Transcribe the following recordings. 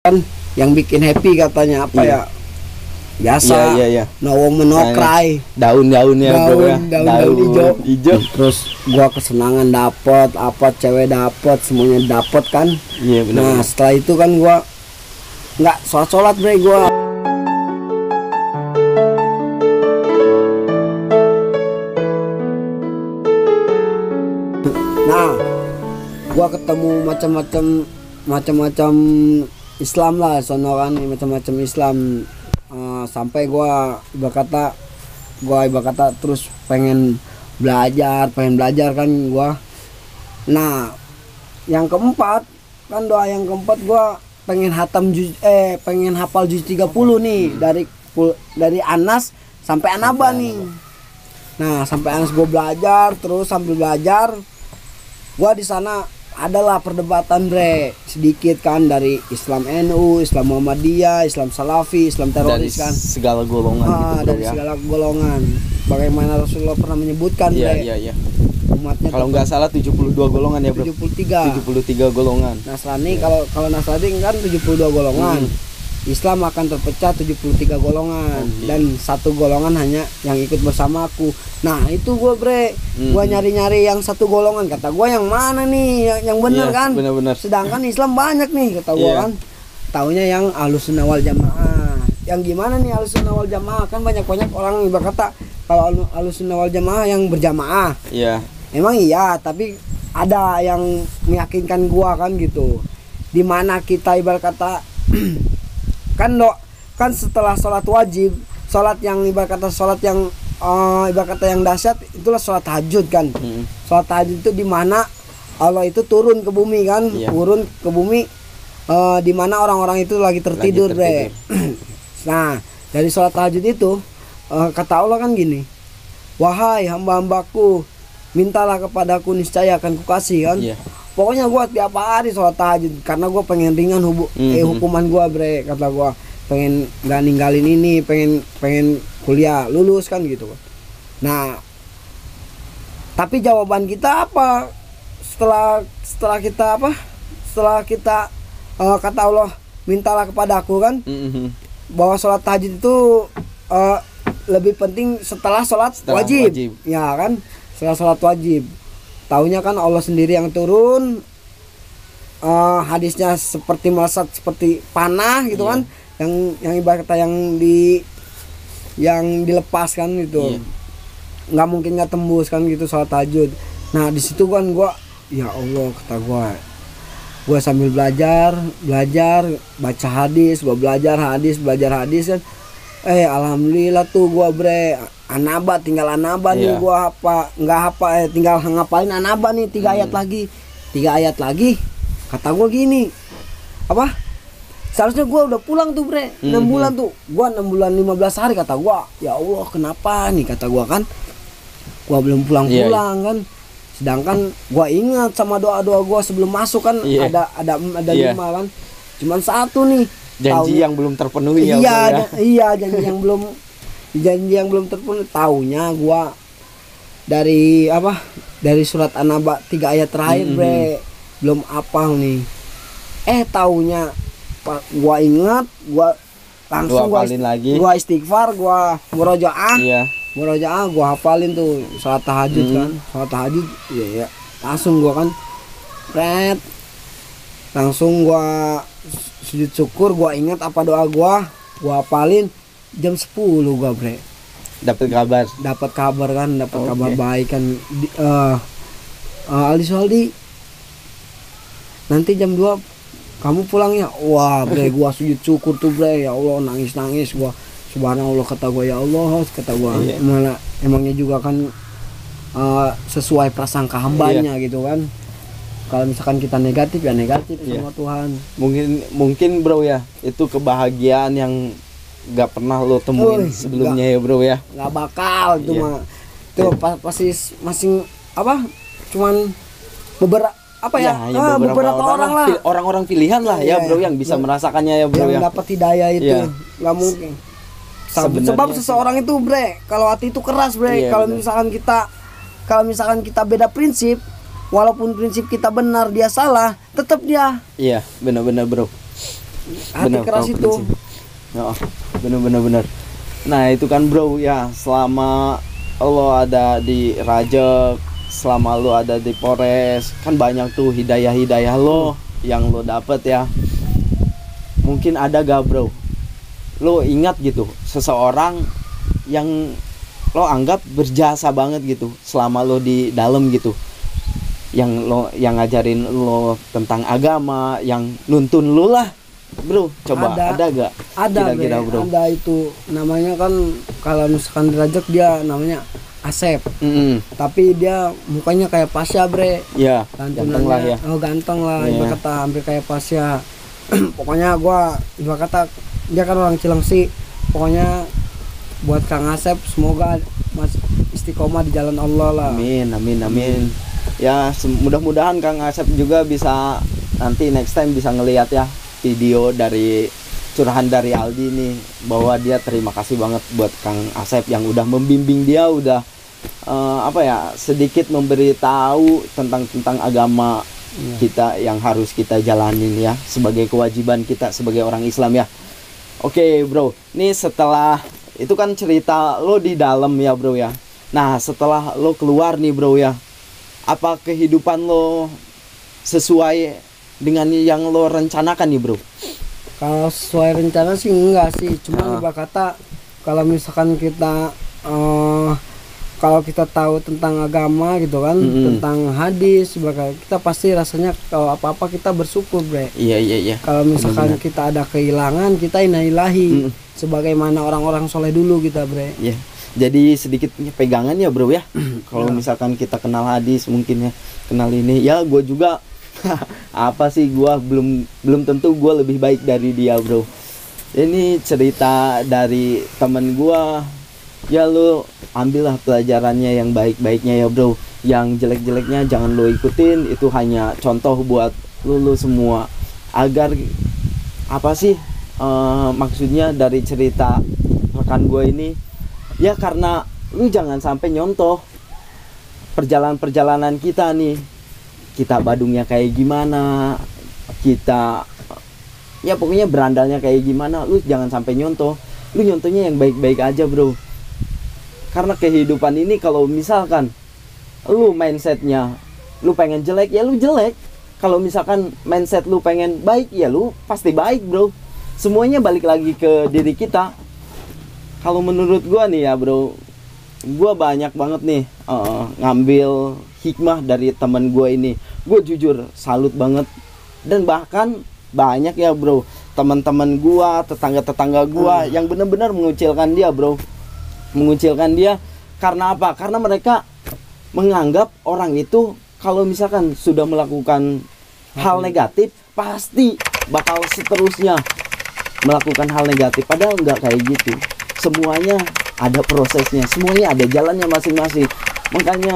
kan yang bikin happy katanya apa ya? Biasa. Iya. Nawong menokrai. Daun-daunnya bro ya. Daun hijau. Terus gua kesenangan dapet, apa cewek dapet, semuanya dapet kan. Iya benar. Nah setelah itu kan gua nggak sholat bre gua. Nah gua ketemu macam-macam Islam lah, sono kan macam-macam Islam. Sampai gua ibarat kata terus pengen belajar kan gua. Nah yang keempat kan doa yang keempat gua pengen hafal juz 30 nih dari Anas sampai An-Naba nih. Nah sampai Anas gua belajar, terus sambil belajar gua di sana adalah perdebatan bre sedikit kan dari Islam NU, Islam Muhammadiyah, Islam Salafi, Islam teroris kan. Segala golongan gitu dari segala golongan. Bagaimana Rasulullah pernah menyebutkan bre. Iya. Umatnya kalau nggak salah 72 golongan ya bro. 73 golongan. Nasrani kalau Nasrani kan 72 golongan. Islam akan terpecah 73 golongan dan satu golongan hanya yang ikut bersamaku. Nah itu gue bre, gue nyari-nyari yang satu golongan, kata gue yang mana nih yang benar kan. Bener-bener. Sedangkan Islam banyak nih kata gue kan. Taunya yang Ahlussunnah wal Jamaah. Yang gimana nih Ahlussunnah wal Jamaah, kan banyak orang berkata kalau Ahlussunnah wal Jamaah yang berjamaah. Iya. Emang iya, tapi ada yang meyakinkan gua kan gitu. Dimana kita ibarat kata kan setelah sholat wajib, sholat yang ibarat kata yang dahsyat itulah sholat tahajud kan. Sholat tahajud itu dimana Allah itu turun ke bumi kan, turun ke bumi dimana orang-orang itu lagi tertidur. Bre. Nah dari sholat tahajud itu kata Allah kan gini, wahai hamba-hambaku, mintalah kepadaku niscaya akan kukasih kan. Pokoknya gua tiap hari sholat tahajud karena gua pengen ringan hukuman gua bre, kata gua pengen nggak ninggalin ini, pengen kuliah lulus kan gitu. Nah tapi jawaban kita apa setelah kita kata Allah mintalah kepadaku kan, bahwa sholat tahajud itu lebih penting setelah sholat wajib ya kan. Setelah sholat wajib, taunya kan Allah sendiri yang turun, hadisnya seperti melesat seperti panah gitu kan, yang ibarat kata yang dilepaskan gitu, nggak mungkin nggak tembus kan gitu sholat tahajud. Nah di situ kan gua, ya Allah kata gua sambil belajar baca hadis, gua belajar hadis kan. Alhamdulillah tuh gua bre An-Naba, tinggal An-Naba nih gua tinggal ngapalin An-Naba nih 3 ayat lagi kata gua gini, apa seharusnya gua udah pulang tuh bre 6 bulan tuh, gua 6 bulan 15 hari kata gua, ya Allah kenapa nih kata gua kan, gua belum pulang kan. Sedangkan gua ingat sama doa-doa gua sebelum masuk kan, ada 5 kan, cuman 1 nih janji yang belum terpenuhi. Janji yang belum terpenuhi. Taunya gua dari surat An-Naba 3 ayat terakhir bre belum hafal nih. Taunya gua ingat, gua langsung gua istighfar, gua murojaah, gua hafalin tuh salat tahajud kan. Salat tahajud ya langsung gua kan langsung gua sujud syukur, gua ingat apa doa gua hafalin. Jam 10 gua bre dapat kabar baik kan, Aldi Soldi nanti jam 2 kamu pulangnya. Wah bre gua sujud syukur tuh bre, ya Allah nangis gua, subhanallah kata gua, ya Allah kata gua. Malah emangnya juga kan sesuai prasangka hambanya gitu kan. Kalau misalkan kita negatif ya negatif sama Tuhan. Mungkin bro ya, itu kebahagiaan yang nggak pernah lo temuin sebelumnya ya bro ya. Nggak bakal itu mah. Itu pasti masing cuman beberapa beberapa orang lah. Orang-orang pilihan lah ya bro yang bisa merasakannya ya bro yang dapat hidayah itu. Nggak mungkin. Sebab seseorang itu bre, kalau hati itu keras bre. Kalau misalkan kita beda prinsip, walaupun prinsip kita benar dia salah, tetap dia. Iya benar-benar bro. hati keras itu. Oh, bener. Nah itu kan bro ya, selama lo ada di Rajek, selama lo ada di Polres, kan banyak tuh hidayah lo yang lo dapet ya. Mungkin ada gak bro, lo ingat gitu seseorang yang lo anggap berjasa banget gitu selama lo di dalam gitu, yang ngajarin lo tentang agama, yang nuntun lo lah bro, coba ada gak? Ada bro. Ada itu namanya kan, kalau misalkan Derajat dia namanya Asep. Tapi dia mukanya kayak Pasya bre. Iya, ganteng lah ya. Oh ganteng lah, ibarat kata hampir kayak Pasya. Pokoknya gua ibarat kata dia kan orang Cilengsi. Pokoknya buat Kang Asep semoga Mas istiqomah di jalan Allah lah. Amin. Ya mudah-mudahan Kang Asep juga bisa nanti next time bisa ngelihat ya video dari curahan dari Aldi nih, bahwa dia terima kasih banget buat Kang Asep yang udah membimbing dia, udah sedikit memberitahu tentang agama kita yang harus kita jalanin ya, sebagai kewajiban kita sebagai orang Islam ya. Oke bro, nih setelah itu kan cerita lo di dalam ya bro ya. Nah setelah lo keluar nih bro ya, apa kehidupan lo sesuai dengan yang lo rencanakan nih bro? Kalau sesuai rencana sih enggak sih, cuma ibarat kata kalau misalkan kita kalau kita tahu tentang agama gitu kan, tentang hadis, kita pasti rasanya kalau apa-apa kita bersyukur bre. Iya. Kalau misalkan kita ada kehilangan, kita innalillahi, sebagaimana orang-orang soleh dulu kita bre. Iya. Jadi sedikit pegangan ya bro ya. Kalau misalkan kita kenal hadis mungkin ya, kenal ini ya, gue juga apa sih, gua belum tentu gua lebih baik dari dia bro. Ini cerita dari temen gua ya, lu ambillah pelajarannya yang baik-baiknya ya bro, yang jelek-jeleknya jangan lo ikutin. Itu hanya contoh buat lu semua, agar apa sih maksudnya dari cerita rekan gua ini ya, karena lu jangan sampai nyontoh perjalanan kita nih, kita Badungnya kayak gimana, kita ya pokoknya berandalnya kayak gimana, lu jangan sampai nyontoh. Lu nyontohnya yang baik-baik aja bro, karena kehidupan ini kalau misalkan lu mindsetnya lu pengen jelek ya lu jelek, kalau misalkan mindset lu pengen baik ya lu pasti baik bro. Semuanya balik lagi ke diri kita. Kalau menurut gua nih ya bro, gua banyak banget nih ngambil hikmah dari teman gue ini. Gue jujur salut banget, dan bahkan banyak ya bro teman-teman gue, tetangga-tetangga gue yang benar-benar mengucilkan dia bro, mengucilkan dia. Karena apa? Karena mereka menganggap orang itu kalau misalkan sudah melakukan hal negatif pasti bakal seterusnya melakukan hal negatif, padahal nggak kayak gitu. Semuanya ada prosesnya, semuanya ada jalannya masing-masing. Makanya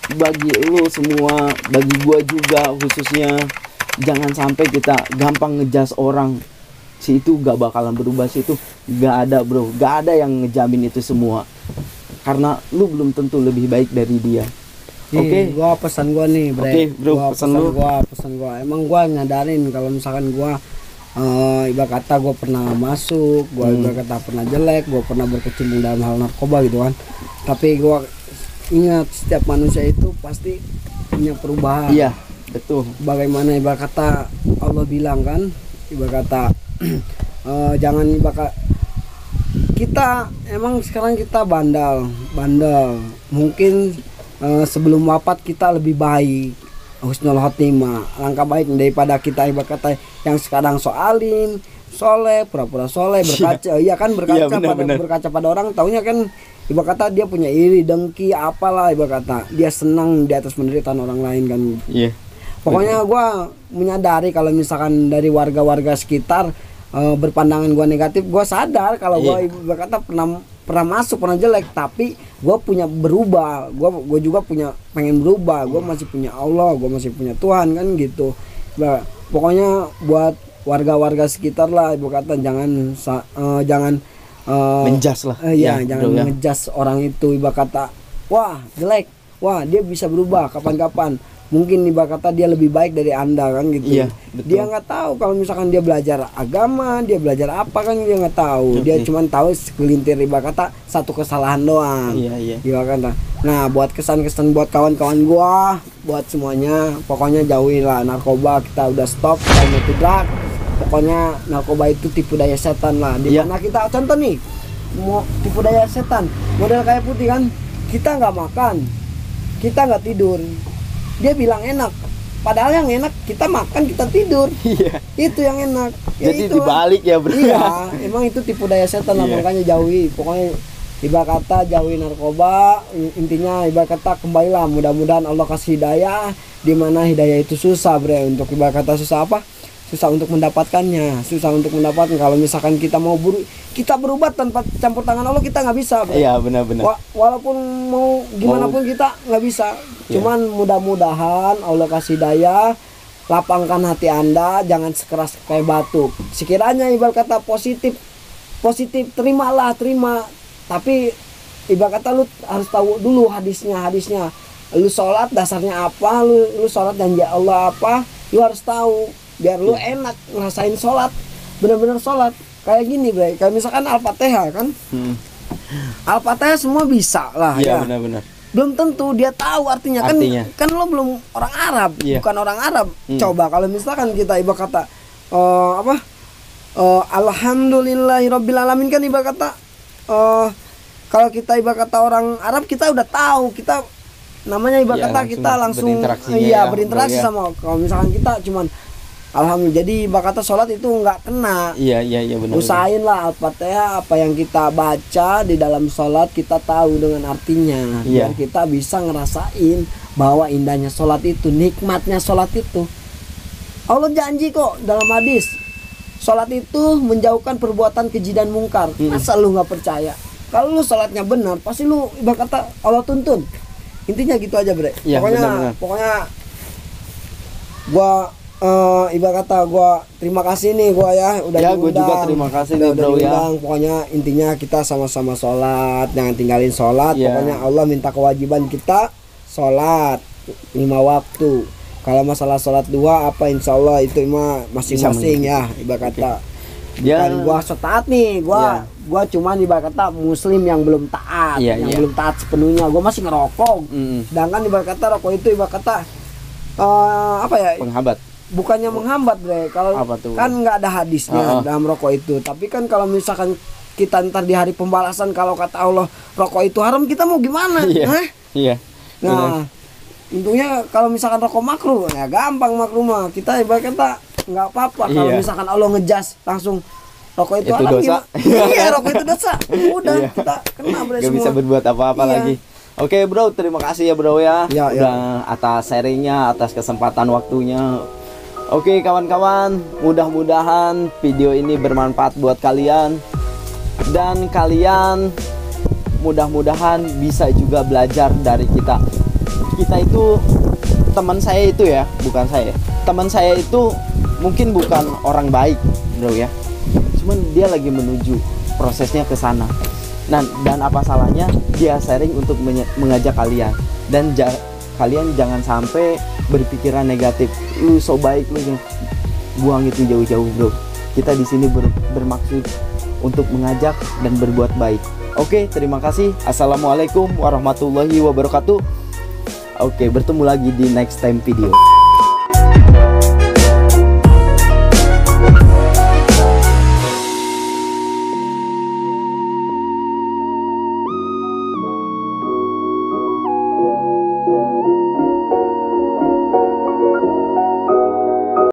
bagi lu semua, bagi gua juga khususnya, jangan sampai kita gampang ngejudge orang. Si itu gak bakalan berubah, si itu gak ada bro, gak ada yang ngejamin itu semua, karena lu belum tentu lebih baik dari dia. Oke, gua pesan gua nih bre. Oke bro, pesan gua emang gua nyadarin kalau misalkan gua ibarat kata gue pernah masuk, gue ibarat kata pernah jelek, gue pernah berkecimpung dalam hal narkoba gitu kan. Tapi gue ingat setiap manusia itu pasti punya perubahan. Iya, betul. Bagaimana ibarat kata Allah bilang kan, ibarat kata jangan ibarat kita emang sekarang kita bandel. Mungkin sebelum wafat kita lebih baik, husnul khotimah, langkah baik daripada kita ibarat kata yang sekarang soalin, soleh, pura-pura soleh, berkaca, iya kan berkaca berkaca pada orang, taunya kan ibarat kata dia punya iri, dengki, apalah ibarat kata dia senang di atas penderitaan orang lain kan. Iya. Pokoknya gue menyadari kalau misalkan dari warga-warga sekitar berpandangan gue negatif, gue sadar kalau gue ibarat kata pernah masuk, pernah jelek, tapi gue punya berubah, gue juga punya pengen berubah, gue masih punya Allah, gue masih punya Tuhan kan gitu. Nah, pokoknya buat warga-warga sekitar lah, ibu kata jangan menjas lah, jangan menjas orang itu, ibu kata wah jelek, wah dia bisa berubah kapan-kapan, mungkin ibarat kata dia lebih baik dari Anda kan gitu. Iya, betul. Dia nggak tahu kalau misalkan dia belajar agama, dia belajar apa kan dia nggak tahu. Dia cuma tahu segelintir ibarat kata satu kesalahan doang. Iya. Ibarat kata. Nah, buat kesan-kesan buat kawan-kawan gua, buat semuanya, pokoknya jauhilah narkoba, kita udah stop, kita mau drug. Pokoknya narkoba itu tipu daya setan lah. Di mana kita contoh nih, mau tipu daya setan, model kayak Putih kan, kita nggak makan, kita nggak tidur. Dia bilang enak, padahal yang enak kita makan, kita tidur. Iya. Itu yang enak. Ya Jadi itulah. dibalik ya bro. Iya, emang itu tipu daya setan lah, makanya jauhi. Pokoknya ibarat kata jauhi narkoba. Intinya ibarat kata kembalilah. Mudah-mudahan Allah kasih hidayah. Dimana hidayah itu susah bre. Untuk ibarat kata susah apa? Susah untuk mendapatkannya, susah untuk mendapatkan. Kalau misalkan kita mau kita berubah tanpa campur tangan Allah, kita nggak bisa bro. Iya benar-benar. Walaupun mau gimana pun kita nggak bisa. Cuman mudah-mudahan Allah kasih daya, lapangkan hati Anda, jangan sekeras kayak batu. Sekiranya ibarat kata positif, terima. Tapi ibarat kata lu harus tahu dulu hadisnya. Lu sholat dasarnya apa, lu sholat janji Allah apa, lu harus tahu biar lu enak ngerasain sholat, bener-bener sholat. Kayak gini bre, kayak misalkan Al-Fatihah kan. Al-Fatihah semua bisa lah. Iya benar-benar. Belum tentu dia tahu artinya. Kan lo belum orang Arab, bukan orang Arab. Coba kalau misalkan kita ibarat kata Alhamdulillahirabbil alamin kan ibarat kata kalau kita ibarat kata orang Arab kita udah tahu, kita namanya ibarat kata kita langsung berinteraksi sama. Kalau misalkan kita cuman alhamdulillah, jadi ibarat kata sholat itu nggak kena. Iya benar. Usahain lah Al-Fatihah, apa yang kita baca di dalam sholat kita tahu dengan artinya, biar kita bisa ngerasain bahwa indahnya sholat itu, nikmatnya sholat itu. Allah janji kok dalam hadis, sholat itu menjauhkan perbuatan keji dan mungkar. Masa lu nggak percaya? Kalau lu sholatnya benar, pasti lu ibarat kata Allah tuntun. Intinya gitu aja bre. Pokoknya gua ibarat kata gua terima kasih nih gua ya udah diundang. Gua juga terima kasih nih bro ya. Pokoknya intinya kita sama-sama sholat, jangan tinggalin sholat. Pokoknya Allah minta kewajiban kita sholat 5 waktu. Kalau masalah sholat 2 apa insya Allah itu mah masing-masing ya ibarat kata. Dan gua so taat nih, gua cuman ibarat kata muslim yang belum taat, belum taat sepenuhnya. Gua masih ngerokok. Sedangkan ibarat kata rokok itu ibarat kata penghambat. Bukannya menghambat bre, kalau kan nggak ada hadisnya dalam rokok itu. Tapi kan kalau misalkan kita ntar di hari pembalasan kalau kata Allah rokok itu haram, kita mau gimana? Nah intinya kalau misalkan rokok makruh ya gampang makruh mah, kita ibarat kata nggak apa-apa. Kalau misalkan Allah ngejas langsung rokok itu haram, dosa. Rokok itu dosa. Udah kita kena bre, gak bisa berbuat apa-apa lagi. Oke bro, terima kasih ya bro ya, udah atas sharingnya, atas kesempatan waktunya. Oke kawan-kawan, mudah-mudahan video ini bermanfaat buat kalian. Dan kalian mudah-mudahan bisa juga belajar dari kita. Kita itu, teman saya itu ya, bukan saya. Teman saya itu mungkin bukan orang baik bro ya. Cuman dia lagi menuju prosesnya ke sana. Nah, dan apa salahnya dia sharing untuk mengajak kalian. Dan kalian jangan sampai berpikiran negatif. Lu so baik, lu buang itu jauh-jauh bro. Kita di sini bermaksud untuk mengajak dan berbuat baik. Oke, terima kasih. Assalamualaikum warahmatullahi wabarakatuh. Oke, bertemu lagi di next time video.